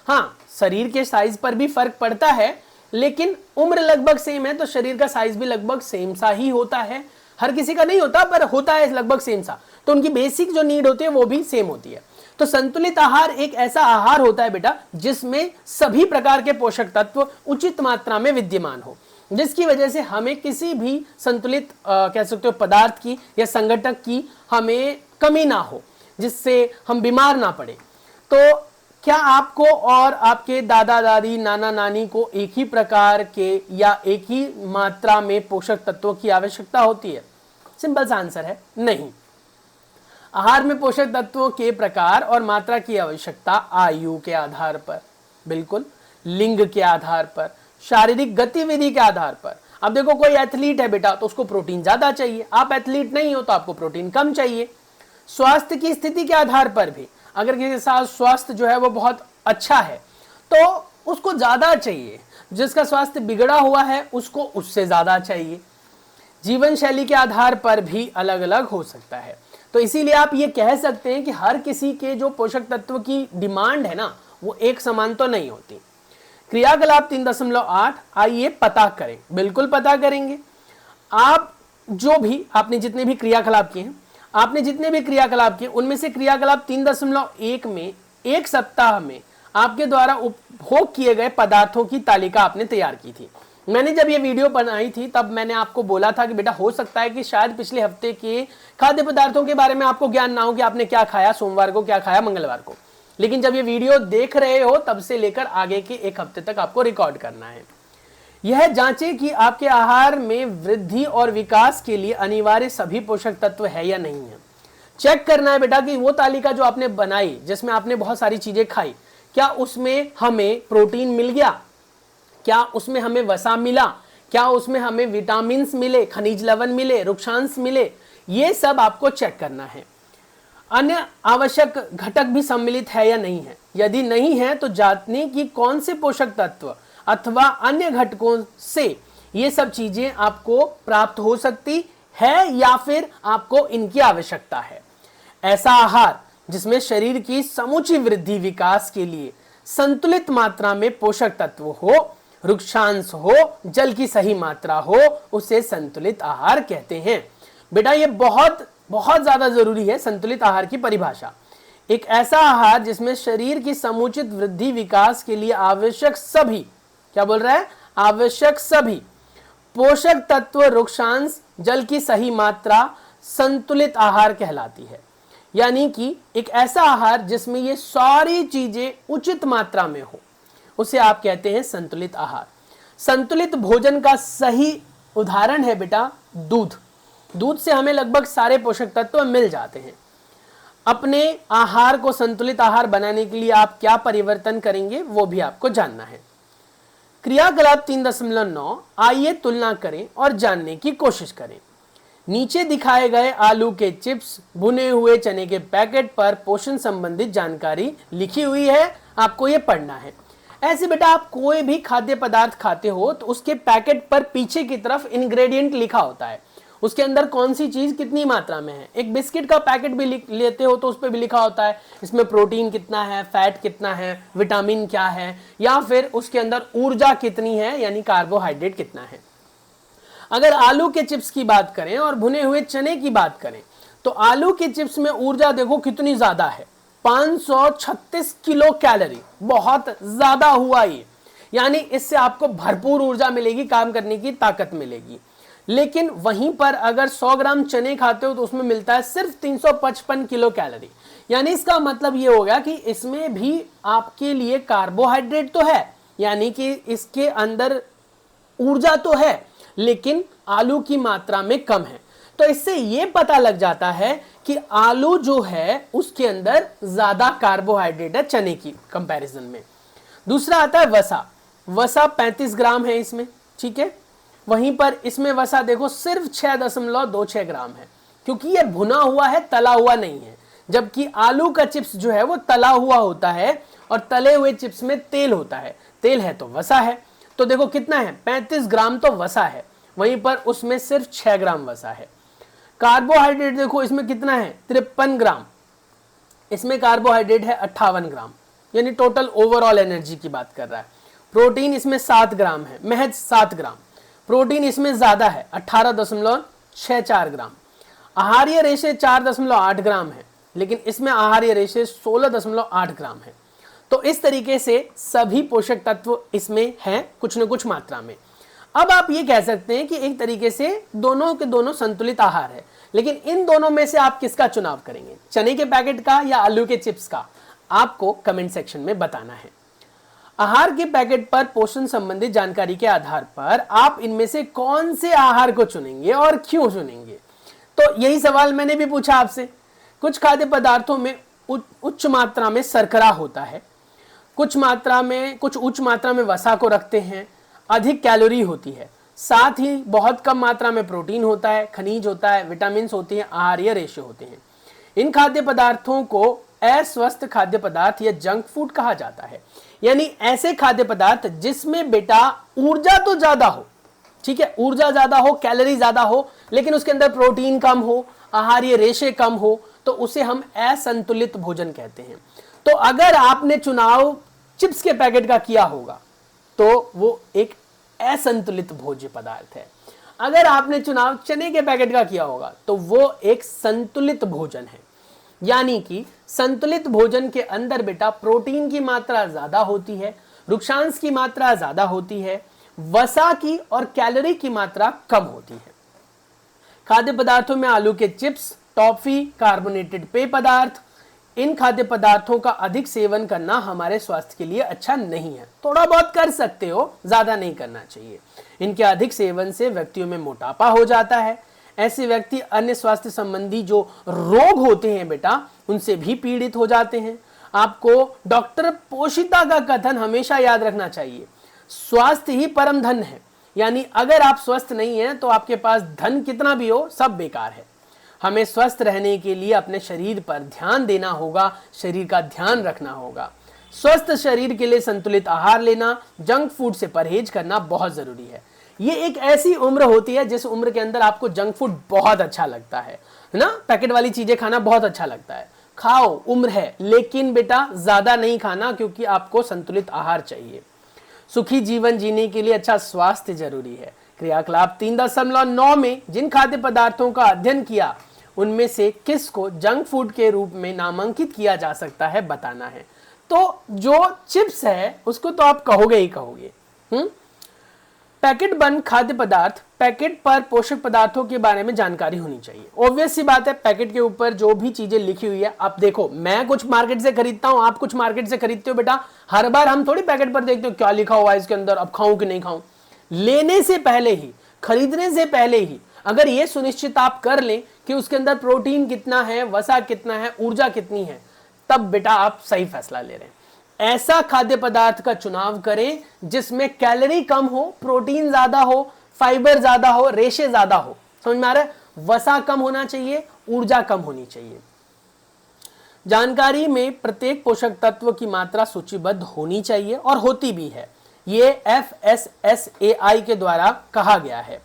हाँ, शरीर के साइज पर भी फर्क पड़ता है, लेकिन उम्र लगभग सेम है तो शरीर का साइज भी लगभग सेम सा ही होता है। हर किसी का नहीं होता पर होता है लगभग सेम सा, तो उनकी बेसिक जो नीड होती है वो भी सेम होती है। तो संतुलित आहार एक ऐसा आहार होता है बेटा जिसमें सभी प्रकार के पोषक तत्व उचित मात्रा में विद्यमान हो, जिसकी वजह से हमें किसी भी संतुलित कह सकते हो पदार्थ की या संघटक की हमें कमी ना हो, जिससे हम बीमार ना पड़े। तो क्या आपको और आपके दादा दादी, नाना नानी को एक ही प्रकार के या एक ही मात्रा में पोषक तत्वों की आवश्यकता होती है? सिंपल सा आंसर है नहीं। आहार में पोषक तत्वों के प्रकार और मात्रा की आवश्यकता आयु के आधार पर, बिल्कुल, लिंग के आधार पर, शारीरिक गतिविधि के आधार पर। अब देखो कोई एथलीट है बेटा तो उसको प्रोटीन ज्यादा चाहिए, आप एथलीट नहीं हो तो आपको प्रोटीन कम चाहिए। स्वास्थ्य की स्थिति के आधार पर भी, अगर किसी का स्वास्थ्य जो है वो बहुत अच्छा है तो उसको ज्यादा चाहिए, जिसका स्वास्थ्य बिगड़ा हुआ है उसको उससे ज्यादा चाहिए। जीवन शैली के आधार पर भी अलग अलग हो सकता है। तो इसीलिए आप ये कह सकते हैं कि हर किसी के जो पोषक तत्व की डिमांड है ना, वो एक समान तो नहीं होती। क्रियाकलाप 3.8 आइए पता करें, बिल्कुल पता करेंगे। आप जो भी आपने जितने भी क्रियाकलाप किए हैं, आपने जितने भी क्रियाकलाप किए, उनमें से क्रियाकलाप 3.1 में एक सप्ताह में आपके द्वारा उपभोग किए गए पदार्थों की तालिका आपने तैयार की थी। मैंने जब ये वीडियो बनाई थी तब मैंने आपको बोला था कि बेटा हो सकता है कि शायद पिछले हफ्ते के खाद्य पदार्थों के बारे में आपको ज्ञान ना हो कि आपने क्या खाया, सोमवार को क्या खाया, मंगलवार को। लेकिन जब ये वीडियो देख रहे हो तब से लेकर आगे के एक हफ्ते तक आपको रिकॉर्ड करना है। यह जांचें कि आपके आहार में वृद्धि और विकास के लिए अनिवार्य सभी पोषक तत्व है या नहीं है। चेक करना है बेटा कि वो तालिका जो आपने बनाई, जिसमें आपने बहुत सारी चीजें खाई, क्या उसमें हमें प्रोटीन मिल गया, क्या उसमें हमें वसा मिला, क्या उसमें हमें विटामिन मिले, खनिज लवण मिले, रुक्षांश मिले, ये सब आपको चेक करना है। अन्य आवश्यक घटक भी सम्मिलित है या नहीं है। यदि नहीं है तो जांचने की कौन से पोषक तत्व अथवा अन्य घटकों से ये सब चीजें आपको प्राप्त हो सकती है या फिर आपको इनकी आवश्यकता है। ऐसा आहार जिसमें शरीर की समूची वृद्धि विकास के लिए संतुलित मात्रा में पोषक तत्व हो, रुक्षांश हो, जल की सही मात्रा हो, उसे संतुलित आहार कहते हैं। बेटा ये बहुत बहुत ज्यादा जरूरी है संतुलित आहार की परिभाषा। एक ऐसा आहार जिसमें शरीर की समुचित वृद्धि विकास के लिए आवश्यक सभी, क्या बोल रहा है, आवश्यक सभी पोषक तत्व, रुक्षांश, जल की सही मात्रा संतुलित आहार कहलाती है। यानी कि एक ऐसा आहार जिसमें ये सारी चीजें उचित मात्रा में हो, उसे आप कहते हैं संतुलित आहार। संतुलित भोजन का सही उदाहरण है बेटा दूध। दूध से हमें लगभग सारे पोषक तत्व मिल जाते हैं। अपने आहार को संतुलित आहार बनाने के लिए आप क्या परिवर्तन करेंगे वो भी आपको जानना है। क्रियाकलाप 3.9 आइए तुलना करें और जानने की कोशिश करें। नीचे दिखाए गए आलू के चिप्स, भुने हुए चने के पैकेट पर पोषण संबंधित जानकारी लिखी हुई है, आपको ये पढ़ना है। ऐसे बेटा आप कोई भी खाद्य पदार्थ खाते हो तो उसके पैकेट पर पीछे की तरफ इंग्रेडिएंट लिखा होता है, उसके अंदर कौन सी चीज कितनी मात्रा में है। एक बिस्किट का पैकेट भी लेते हो तो उस पर भी लिखा होता है इसमें प्रोटीन कितना है, फैट कितना है, विटामिन क्या है, या फिर उसके अंदर ऊर्जा कितनी है यानी कार्बोहाइड्रेट कितना है। अगर आलू के चिप्स की बात करें और भुने हुए चने की बात करें तो आलू के चिप्स में ऊर्जा देखो कितनी ज्यादा है, 536 किलो कैलोरी, बहुत ज्यादा हुआ ये। यानी इससे आपको भरपूर ऊर्जा मिलेगी, काम करने की ताकत मिलेगी। लेकिन वहीं पर अगर 100 ग्राम चने खाते हो तो उसमें मिलता है सिर्फ 355 किलो कैलोरी। यानी इसका मतलब ये हो गया कि इसमें भी आपके लिए कार्बोहाइड्रेट तो है, यानी कि इसके अंदर ऊर्जा तो है, लेकिन आलू की मात्रा में कम है। तो इससे यह पता लग जाता है कि आलू जो है उसके अंदर ज्यादा कार्बोहाइड्रेट है चने की कंपैरिजन में। दूसरा आता है वसा। वसा 35 ग्राम है इसमें, ठीक है। वहीं पर इसमें वसा देखो सिर्फ 6.26 ग्राम है, क्योंकि यह भुना हुआ है, तला हुआ नहीं है। जबकि आलू का चिप्स जो है वो तला हुआ होता है और तले हुए चिप्स में तेल होता है, तेल है तो वसा है। तो देखो कितना है, 35 ग्राम तो वसा है, वहीं पर उसमें सिर्फ 6 ग्राम वसा है। कार्बोहाइड्रेट देखो इसमें कितना है, 53 ग्राम, इसमें कार्बोहाइड्रेट है 58 ग्राम, यानी टोटल ओवरऑल एनर्जी की बात कर रहा है। प्रोटीन इसमें 7 ग्राम है, महज 7 ग्राम प्रोटीन इसमें ज्यादा है, 18.64 ग्राम। आहार्य रेशे 4.8 ग्राम है, लेकिन इसमें आहार्य रेशे 16.8 ग्राम है। तो इस तरीके से सभी पोषक तत्व इसमें हैं कुछ न कुछ मात्रा में। अब आप ये कह सकते हैं कि एक तरीके से दोनों के दोनों संतुलित आहार है, लेकिन इन दोनों में से आप किसका चुनाव करेंगे, चने के पैकेट का या आलू के चिप्स का, आपको कमेंट सेक्शन में बताना है। आहार के पैकेट पर पोषण संबंधित जानकारी के आधार पर आप इनमें से कौन से आहार को चुनेंगे और क्यों चुनेंगे। तो यही सवाल मैंने भी पूछा आपसे। कुछ खाद्य पदार्थों में उच्च मात्रा में शर्करा होता है, कुछ उच्च मात्रा में वसा को रखते हैं, अधिक कैलोरी होती है, साथ ही बहुत कम मात्रा में प्रोटीन होता है, खनिज होता है, विटामिन होती है, आहार्य रेशे होते हैं। इन खाद्य पदार्थों को अस्वस्थ खाद्य पदार्थ या जंक फूड कहा जाता है। यानी ऐसे खाद्य पदार्थ जिसमें बेटा ऊर्जा तो ज्यादा हो, ठीक है, ऊर्जा ज्यादा हो, कैलोरी ज्यादा हो, लेकिन उसके अंदर प्रोटीन कम हो, आहारीय रेशे कम हो, तो उसे हम असंतुलित भोजन कहते हैं। तो अगर आपने चुनाव चिप्स के पैकेट का किया होगा तो वो एक असंतुलित भोज्य पदार्थ है। अगर आपने चुनाव चने के पैकेट का किया होगा तो वो एक संतुलित भोजन है। यानी कि संतुलित भोजन के अंदर बेटा प्रोटीन की मात्रा ज्यादा होती है, रुक्षांश की मात्रा ज्यादा होती है, वसा की और कैलोरी की मात्रा कम होती है। खाद्य पदार्थों में आलू के चिप्स, टॉफी, कार्बोनेटेड पेय पदार्थ, इन खाद्य पदार्थों का अधिक सेवन करना हमारे स्वास्थ्य के लिए अच्छा नहीं है। थोड़ा बहुत कर सकते हो, ज्यादा नहीं करना चाहिए। इनके अधिक सेवन से व्यक्तियों में मोटापा हो जाता है। ऐसे व्यक्ति अन्य स्वास्थ्य संबंधी जो रोग होते हैं बेटा उनसे भी पीड़ित हो जाते हैं। आपको डॉक्टर पोशिता का कथन हमेशा याद रखना चाहिए, स्वास्थ्य ही परम धन है। यानी अगर आप स्वस्थ नहीं हैं तो आपके पास धन कितना भी हो सब बेकार है। हमें स्वस्थ रहने के लिए अपने शरीर पर ध्यान देना होगा, शरीर का ध्यान रखना होगा। स्वस्थ शरीर के लिए संतुलित आहार लेना, जंक फूड से परहेज करना बहुत जरूरी है। ये एक ऐसी उम्र होती है जिस उम्र के अंदर आपको जंक फूड बहुत अच्छा लगता है ना, पैकेट वाली चीजें खाना बहुत अच्छा लगता है। खाओ, उम्र है, लेकिन बेटा ज्यादा नहीं खाना, क्योंकि आपको संतुलित आहार चाहिए। सुखी जीवन जीने के लिए अच्छा स्वास्थ्य जरूरी है। क्रियाकलाप 3.9 में जिन खाद्य पदार्थों का अध्ययन किया उनमें से किस को जंक फूड के रूप में नामांकित किया जा सकता है बताना है। तो जो चिप्स है उसको तो आप कहोगे ही कहोगे। पैकेट बंद खाद्य पदार्थ, पैकेट पर पोषक पदार्थों के बारे में जानकारी होनी चाहिए। ऑब्वियस सी बात है, पैकेट के ऊपर जो भी चीजें लिखी हुई है, आप देखो मैं कुछ मार्केट से खरीदता हूं, आप कुछ मार्केट से खरीदते हो बेटा, हर बार हम थोड़ी पैकेट पर देखते हो क्या लिखा हुआ है इसके अंदर, अब खाऊं कि नहीं खाऊं। लेने से पहले ही, खरीदने से पहले ही अगर ये सुनिश्चित आप कर लें कि उसके अंदर प्रोटीन कितना है, वसा कितना है, ऊर्जा कितनी है, तब बेटा आप सही फैसला ले रहे हैं। ऐसा खाद्य पदार्थ का चुनाव करें जिसमें कैलोरी कम हो, प्रोटीन ज्यादा हो, फाइबर ज्यादा हो, रेशे ज्यादा हो। समझ में आ रहा है? वसा कम होना चाहिए, ऊर्जा कम होनी चाहिए। जानकारी में प्रत्येक पोषक तत्व की मात्रा सूचीबद्ध होनी चाहिए और होती भी है। ये FSSAI के द्वारा कहा गया है।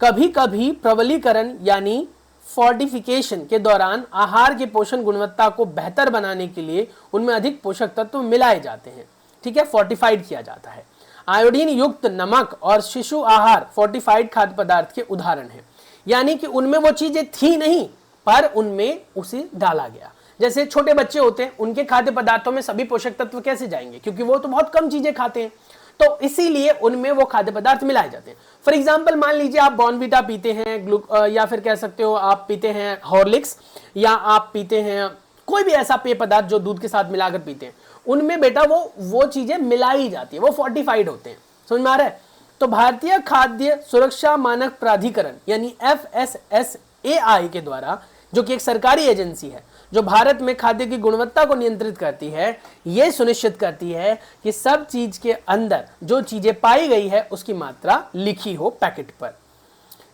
कभी कभी प्रबलीकरण यानी फोर्टिफिकेशन के दौरान आहार के पोषण गुणवत्ता को बेहतर बनाने के लिए उनमें अधिक पोषक तत्व मिलाए जाते हैं। ठीक है, फोर्टिफाइड किया जाता है। आयोडीन युक्त नमक और शिशु आहार फोर्टिफाइड खाद्य पदार्थ के उदाहरण हैं। यानी कि उनमें वो चीजें थी नहीं, पर उनमें उसे डाला गया। जैसे छोटे बच्चे होते हैं, उनके खाद्य पदार्थों में सभी पोषक तत्व कैसे जाएंगे, क्योंकि वो तो बहुत कम चीजें खाते हैं, तो इसीलिए उनमें वो खाद्य पदार्थ मिलाए जाते हैं। फॉर एग्जाम्पल मान लीजिए आप बॉर्नवीटा पीते हैं, या फिर कह सकते हो आप पीते हैं हॉर्लिक्स, या आप पीते हैं कोई भी ऐसा पेय पदार्थ जो दूध के साथ मिलाकर पीते हैं, उनमें बेटा वो चीजें मिलाई जाती है, वो फोर्टिफाइड होते हैं। समझ में आ रहा है? तो भारतीय खाद्य सुरक्षा मानक प्राधिकरण यानी FSSAI के द्वारा, जो कि एक सरकारी एजेंसी है जो भारत में खाद्य की गुणवत्ता को नियंत्रित करती है, यह सुनिश्चित करती है कि सब चीज के अंदर जो चीजें पाई गई है उसकी मात्रा लिखी हो पैकेट पर।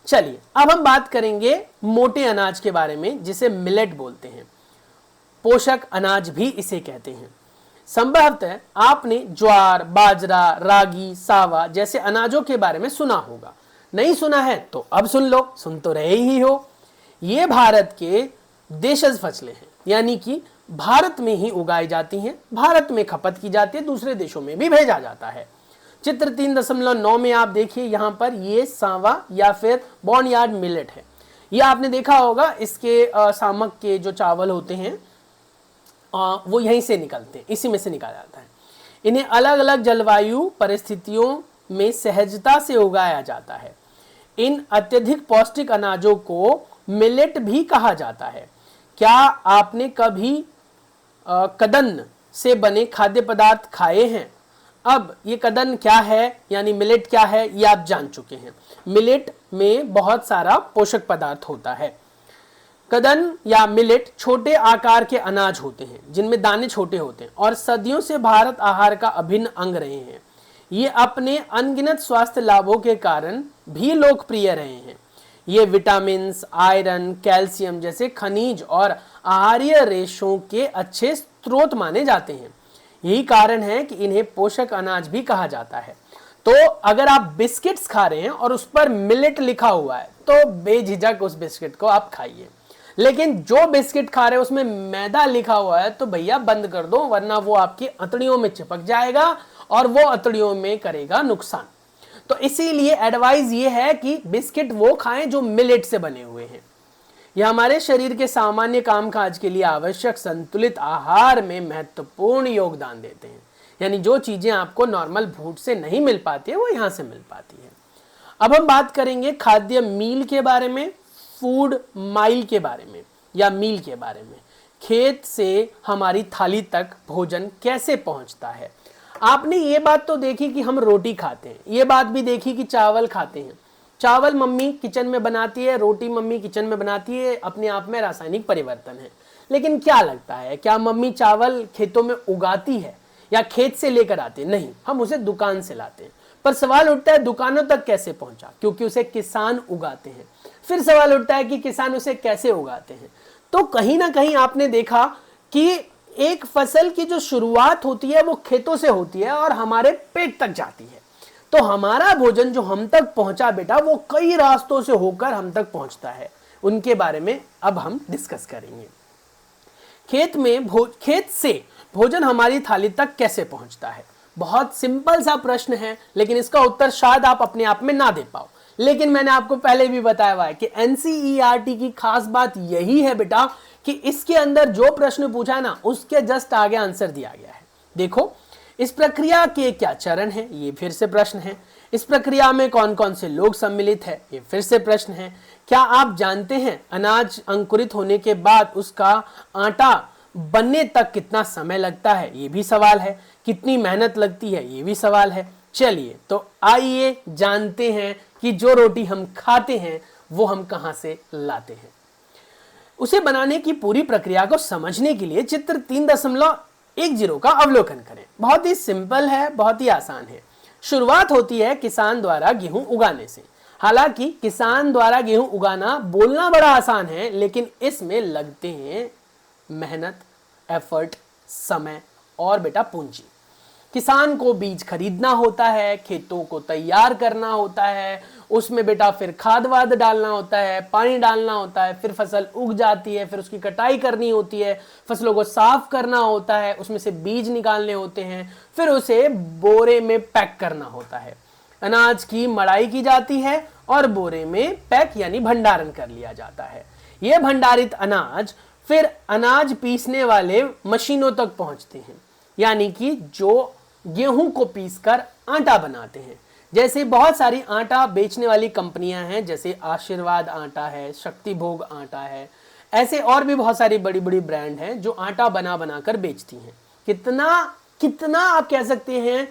चलिए अब हम बात करेंगे मोटे अनाज के बारे में, जिसे मिलेट बोलते हैं। पोषक अनाज भी इसे कहते हैं। संभवतः आपने ज्वार, बाजरा, रागी, सावा जैसे अनाजों के बारे में सुना होगा। नहीं सुना है तो अब सुन लो, सुन तो रहे ही हो। ये भारत के देशज फसलें हैं, यानी कि भारत में ही उगाई जाती हैं, भारत में खपत की जाती है, दूसरे देशों में भी भेजा जाता है। चित्र 3.9 में आप देखिए, यहां पर ये सांवा या फिर बॉर्नयार्ड मिलेट है। ये आपने देखा होगा, इसके सामक के जो चावल होते हैं वो यहीं से निकलते हैं, इसी में से निकाला जाता है। इन्हें अलग अलग जलवायु परिस्थितियों में सहजता से उगाया जाता है। इन अत्यधिक पौष्टिक अनाजों को मिलेट भी कहा जाता है। क्या आपने कभी कदन से बने खाद्य पदार्थ खाए हैं? अब ये कदन क्या है यानी मिलेट क्या है ये आप जान चुके हैं। मिलेट में बहुत सारा पोषक पदार्थ होता है। कदन या मिलेट छोटे आकार के अनाज होते हैं जिनमें दाने छोटे होते हैं और सदियों से भारत आहार का अभिन्न अंग रहे हैं। ये अपने अनगिनत स्वास्थ्य लाभों के कारण भी लोकप्रिय रहे हैं। ये विटामिन, आयरन, कैल्शियम जैसे खनिज और आहारीय रेशों के अच्छे स्रोत माने जाते हैं। यही कारण है कि इन्हें पोषक अनाज भी कहा जाता है। तो अगर आप बिस्किट्स खा रहे हैं और उस पर मिलेट लिखा हुआ है तो बेझिझक उस बिस्किट को आप खाइए। लेकिन जो बिस्किट खा रहे हैं उसमें मैदा लिखा हुआ है तो भैया बंद कर दो, वरना वो आपकी अंतड़ियों में चिपक जाएगा और वो अंतड़ियों में करेगा नुकसान। तो इसीलिए एडवाइस ये है कि बिस्किट वो खाएं जो मिलेट से बने हुए हैं। यह हमारे शरीर के सामान्य कामकाज के लिए आवश्यक संतुलित आहार में महत्वपूर्ण योगदान देते हैं। यानी जो चीजें आपको नॉर्मल फूड से नहीं मिल पाती है वो यहां से मिल पाती है। अब हम बात करेंगे खाद्य मील के बारे में, फूड माइल के बारे में या मील के बारे में। खेत से हमारी थाली तक भोजन कैसे पहुंचता है। आपने ये बात तो देखी कि हम रोटी खाते हैं, ये बात भी देखी कि चावल खाते हैं। चावल मम्मी किचन में बनाती है, रोटी मम्मी किचन में बनाती है, अपने आप में रासायनिक परिवर्तन है। लेकिन क्या लगता है, क्या मम्मी चावल खेतों में उगाती है या खेत से लेकर आते हैं? नहीं, हम उसे दुकान से लाते हैं। पर सवाल उठता है दुकानों तक कैसे पहुंचा, क्योंकि उसे किसान उगाते हैं। फिर सवाल उठता है कि किसान उसे कैसे उगाते हैं। तो कहीं ना कहीं आपने देखा कि एक फसल की जो शुरुआत होती है वो खेतों से होती है और हमारे पेट तक जाती है। तो हमारा भोजन जो हम तक पहुंचा बेटा, वो कई रास्तों से होकर हम तक पहुंचता है। उनके बारे में अब हम डिस्कस करेंगे। खेत से भोजन हमारी थाली तक कैसे पहुंचता है? बहुत सिंपल सा प्रश्न है, लेकिन इसका उत्तर शायद आप अपने आप में ना दे पाओ। लेकिन मैंने आपको पहले भी बताया हुआ है कि एनसीईआरटी की खास बात यही है बेटा कि इसके अंदर जो प्रश्न पूछा है ना, उसके जस्ट आगे आंसर दिया गया है। देखो, इस प्रक्रिया के क्या चरण हैं, ये फिर से प्रश्न है। इस प्रक्रिया में कौन कौन से लोग सम्मिलित हैं, ये फिर से प्रश्न है। क्या आप जानते हैं अनाज अंकुरित होने के बाद उसका आटा बनने तक कितना समय लगता है? ये भी सवाल है। कितनी मेहनत लगती है? ये भी सवाल है। चलिए तो आइए जानते हैं कि जो रोटी हम खाते हैं वो हम कहां से लाते हैं। उसे बनाने की पूरी प्रक्रिया को समझने के लिए चित्र 3.10 का अवलोकन करें। बहुत ही सिंपल है, बहुत ही आसान है। शुरुआत होती है किसान द्वारा गेहूं उगाने से। हालांकि किसान द्वारा गेहूं उगाना बोलना बड़ा आसान है, लेकिन इसमें लगते हैं मेहनत, एफर्ट, समय और बेटा पूंजी। किसान को बीज खरीदना होता है, खेतों को तैयार करना होता है, उसमें बेटा फिर खाद वाद डालना होता है, पानी डालना होता है, फिर फसल उग जाती है, फिर उसकी कटाई करनी होती है, फसलों को साफ करना होता है, उसमें से बीज निकालने होते हैं, फिर उसे बोरे में पैक करना होता है। अनाज की मड़ाई की जाती है और बोरे में पैक यानी भंडारण कर लिया जाता है। यह भंडारित अनाज फिर अनाज पीसने वाले मशीनों तक पहुंचते हैं, यानी कि जो गेहूं को पीसकर आटा बनाते हैं। जैसे बहुत सारी आटा बेचने वाली कंपनियां हैं, जैसे आशीर्वाद आटा है, शक्ति भोग आटा है, ऐसे और भी बहुत सारी बड़ी बड़ी ब्रांड हैं जो आटा बना बनाकर बेचती हैं। कितना कितना आप कह सकते हैं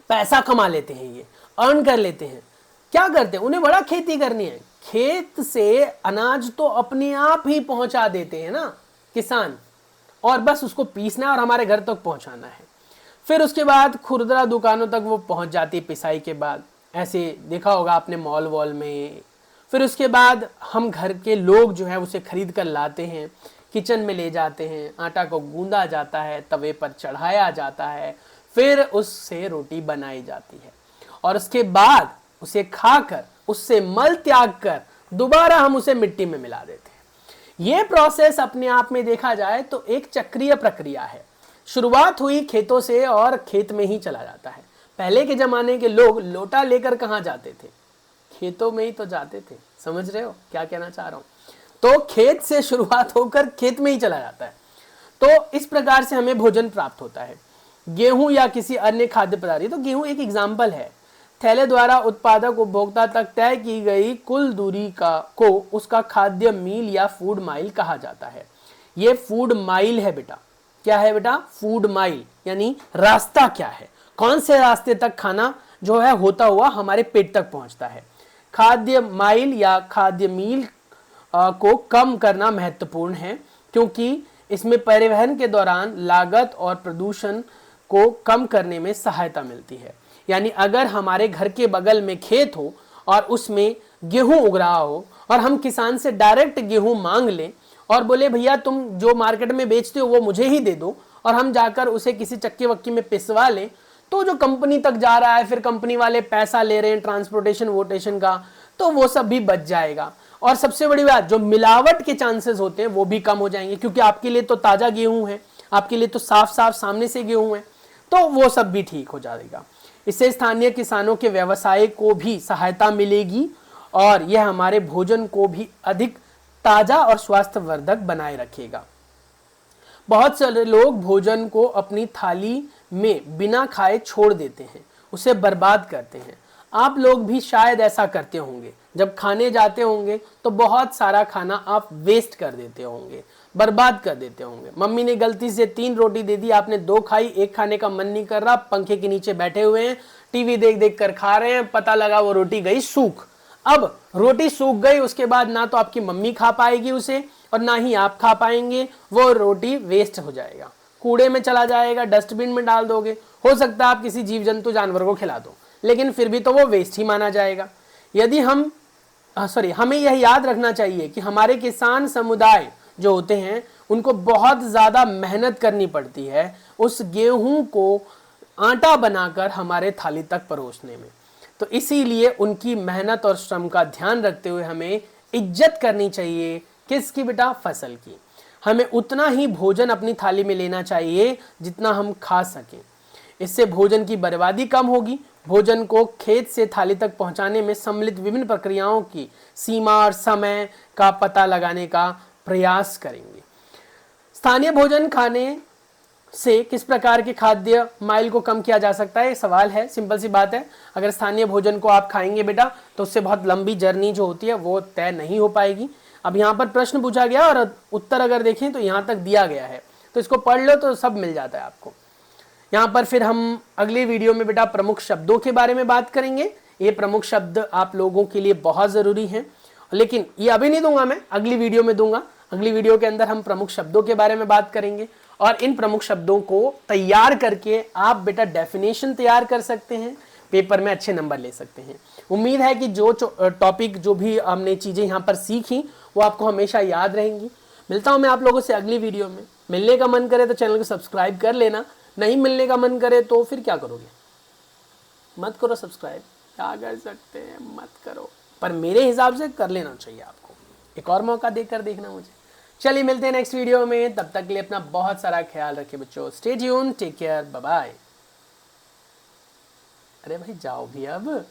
पैसा कमा लेते हैं, ये अर्न कर लेते हैं। क्या करते हैं? उन्हें बड़ा खेती करनी है। खेत से अनाज तो अपने आप ही पहुंचा देते हैं ना किसान, और बस उसको पीसना और हमारे घर तक पहुंचाना है। फिर उसके बाद खुदरा दुकानों तक वो पहुंच जाती है पिसाई के बाद। ऐसे देखा होगा आपने मॉल वॉल में। फिर उसके बाद हम घर के लोग जो है उसे खरीद कर लाते हैं, किचन में ले जाते हैं, आटा को गूंदा जाता है, तवे पर चढ़ाया जाता है, फिर उससे रोटी बनाई जाती है और उसके बाद उसे खाकर, उससे मल त्याग कर दोबारा हम उसे मिट्टी में मिला देते हैं। यह प्रोसेस अपने आप में देखा जाए तो एक चक्रीय प्रक्रिया है। शुरुआत हुई खेतों से और खेत में ही चला जाता है। पहले के जमाने के लोग लोटा लेकर कहां जाते थे? खेतों में ही तो जाते थे। समझ रहे हो क्या कहना चाह रहा हूं? तो खेत से शुरुआत होकर खेत में ही चला जाता है। तो इस प्रकार से हमें भोजन प्राप्त होता है। गेहूं या किसी अन्य खाद्य पदार्थ, तो गेहूं एक एग्जाम्पल है। थैले द्वारा उत्पादक उपभोक्ता तक तय की गई कुल दूरी को उसका खाद्य मील या फूड माइल कहा जाता है। यह फूड माइल है बेटा। क्या है बेटा? फूड माइल यानी रास्ता क्या है, कौन से रास्ते तक खाना जो है होता हुआ हमारे पेट तक पहुंचता है। खाद्य माइल या खाद्य मील को कम करना महत्वपूर्ण है, क्योंकि इसमें परिवहन के दौरान लागत और प्रदूषण को कम करने में सहायता मिलती है। यानी अगर हमारे घर के बगल में खेत हो और उसमें गेहूं उग रहा हो और हम किसान से डायरेक्ट गेहूं मांग लें और बोले भैया तुम जो मार्केट में बेचते हो वो मुझे ही दे दो, और हम जाकर उसे किसी चक्की वक्की में पिसवा लें, तो जो कंपनी तक जा रहा है, फिर कंपनी वाले पैसा ले रहे हैं ट्रांसपोर्टेशन वोटेशन का, तो वो सब भी बच जाएगा। और सबसे बड़ी बात, जो मिलावट के चांसेस होते हैं वो भी कम हो जाएंगे, क्योंकि आपके लिए तो ताजा गेहूं है, आपके लिए तो साफ साफ सामने से गेहूं है, तो वो सब भी ठीक हो जाएगा। इससे स्थानीय किसानों के व्यवसाय को भी सहायता मिलेगी और यह हमारे भोजन को भी अधिक ताजा और स्वास्थ्यवर्धक बनाए रखेगा। बहुत सारे लोग भोजन को अपनी थाली में बिना खाए छोड़ देते हैं, उसे बर्बाद करते हैं। आप लोग भी शायद ऐसा करते होंगे, जब खाने जाते होंगे तो बहुत सारा खाना आप वेस्ट कर देते होंगे, बर्बाद कर देते होंगे। मम्मी ने गलती से 3 रोटी दे दी, आपने 2 खाई, 1 खाने का मन नहीं कर रहा, पंखे के नीचे बैठे हुए हैं, टीवी देख देख कर खा रहे हैं, पता लगा वो रोटी गई सूख। अब रोटी सूख गई, उसके बाद ना तो आपकी मम्मी खा पाएगी उसे और ना ही आप खा पाएंगे, वो रोटी वेस्ट हो जाएगा, कूड़े में चला जाएगा, डस्टबिन में डाल दोगे। हो सकता है आप किसी जीव जंतु जानवर को खिला दो, लेकिन फिर भी तो वो वेस्ट ही माना जाएगा। यदि हमें यह याद रखना चाहिए कि हमारे किसान समुदाय जो होते हैं उनको बहुत ज़्यादा मेहनत करनी पड़ती है उस गेहूं को आटा बनाकर हमारे थाली तक परोसने में। तो इसीलिए उनकी मेहनत और श्रम का ध्यान रखते हुए हमें इज्जत करनी चाहिए। किसकी बेटा? फसल की। हमें उतना ही भोजन अपनी थाली में लेना चाहिए जितना हम खा सकें। इससे भोजन की बर्बादी कम होगी। भोजन को खेत से थाली तक पहुंचाने में सम्मिलित विभिन्न प्रक्रियाओं की सीमा और समय का पता लगाने का प्रयास करेंगे। स्थानीय भोजन खाने से किस प्रकार के खाद्य माइल को कम किया जा सकता है? सवाल है, सिंपल सी बात है। अगर स्थानीय भोजन को आप खाएंगे बेटा तो उससे बहुत लंबी जर्नी जो होती है वो तय नहीं हो पाएगी। अब यहाँ पर प्रश्न पूछा गया और उत्तर अगर देखें तो यहाँ तक दिया गया है, तो इसको पढ़ लो तो सब मिल जाता है आपको। यहाँ पर फिर हम अगले वीडियो में बेटा प्रमुख शब्दों के बारे में बात करेंगे। ये प्रमुख शब्द आप लोगों के लिए बहुत ज़रूरी हैं, लेकिन ये अभी नहीं दूंगा, मैं अगली वीडियो में दूंगा। अगली वीडियो के अंदर हम प्रमुख शब्दों के बारे में बात करेंगे और इन प्रमुख शब्दों को तैयार करके आप बेटा डेफिनेशन तैयार कर सकते हैं, पेपर में अच्छे नंबर ले सकते हैं। उम्मीद है कि जो टॉपिक जो भी हमने चीज़ें यहाँ पर सीखी वो आपको हमेशा याद रहेंगी। मिलता हूँ मैं आप लोगों से अगली वीडियो में। मिलने का मन करे तो चैनल को सब्सक्राइब कर लेना, नहीं मिलने का मन करे तो फिर क्या करोगे? मत करो सब्सक्राइब, क्या कर सकते हैं, मत करो, पर मेरे हिसाब से कर लेना चाहिए आपको। एक और मौका देकर देखना मुझे। चलिए मिलते हैं नेक्स्ट वीडियो में, तब तक के लिए अपना बहुत सारा ख्याल रखिए बच्चों। Stay tune, take care, bye bye. अरे भाई जाओ भी अब।